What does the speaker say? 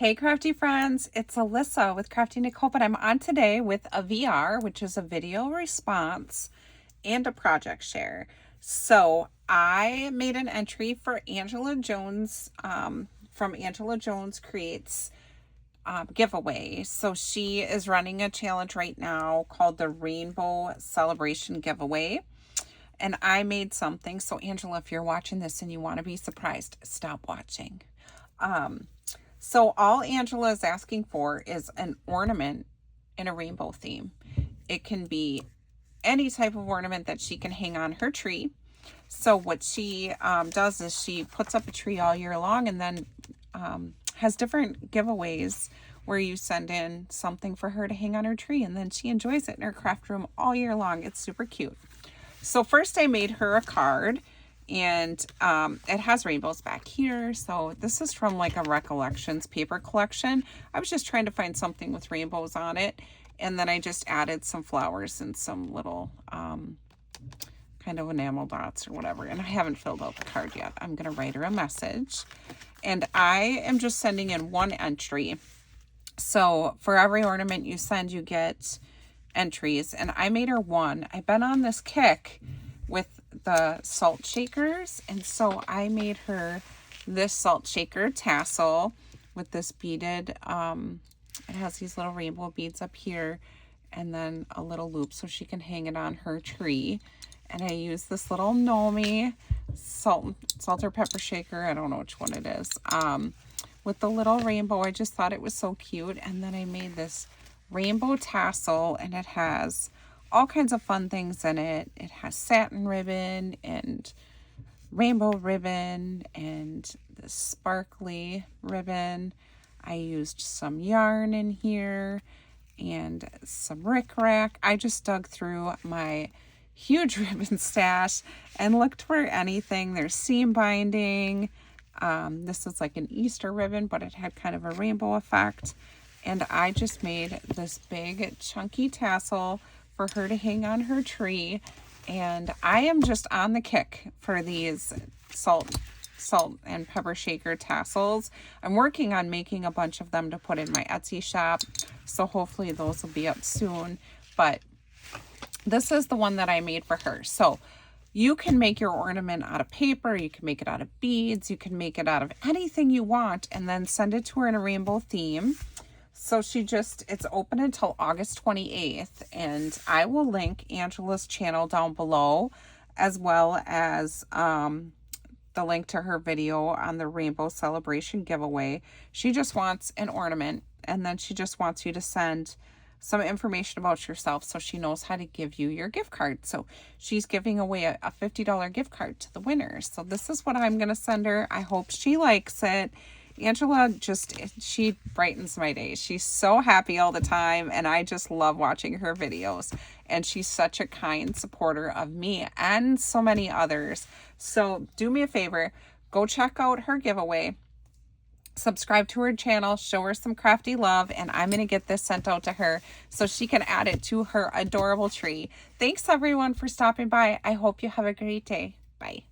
Hey crafty friends, it's Alissa with Crafty Nicole, but I'm on today with a VR, which is a video response and a project share. So I made an entry for Angela Jones from Angela Jones Creates giveaway. So she is running a challenge right now called the Rainbow Celebration Giveaway. And I made something. So Angela, if you're watching this and you want to be surprised, stop watching. So all Angela is asking for is an ornament in a rainbow theme. It can be any type of ornament that she can hang on her tree. So what she does is she puts up a tree all year long and then has different giveaways where you send in something for her to hang on her tree, and then she enjoys it in her craft room all year long. It's super cute. So first I made her a card, and it has rainbows back here. So this is from like a Recollections paper collection. I was just trying to find something with rainbows on it, and then I just added some flowers and some little kind of enamel dots or whatever. And I haven't filled out the card yet. I'm gonna write her a message, and I am just sending in one entry. So for every ornament you send, you get entries, and I made her one. I've been on this kick with the salt shakers, and so I made her this salt shaker tassel with this beaded it has these little rainbow beads up here and then a little loop so she can hang it on her tree. And I use this little Gnome salt or pepper shaker, I don't know which one it is, with the little rainbow. I just thought it was so cute. And then I made this rainbow tassel, and it has all kinds of fun things in it. It has satin ribbon and rainbow ribbon and this sparkly ribbon. I used some yarn in here and some rickrack. I just dug through my huge ribbon stash and looked for anything. There's seam binding. This is like an Easter ribbon, but it had kind of a rainbow effect. And I just made this big chunky tassel for her to hang on her tree. And I am just on the kick for these salt and pepper shaker tassels. I'm working on making a bunch of them to put in my Etsy shop, so hopefully those will be up soon. But this is the one that I made for her. So you can make your ornament out of paper, you can make it out of beads, you can make it out of anything you want, and then send it to her in a rainbow theme. So it's open until August 28th, and I will link Angela's channel down below, as well as the link to her video on the Rainbow Celebration giveaway. She just wants an ornament, and then she just wants you to send some information about yourself so she knows how to give you your gift card. So she's giving away a $50 gift card to the winners. So this is what I'm going to send her. I hope she likes it. Angela she brightens my day. She's so happy all the time, and I just love watching her videos. And she's such a kind supporter of me and so many others. So do me a favor, go check out her giveaway, subscribe to her channel, show her some crafty love, and I'm going to get this sent out to her so she can add it to her adorable tree. Thanks everyone for stopping by. I hope you have a great day. Bye.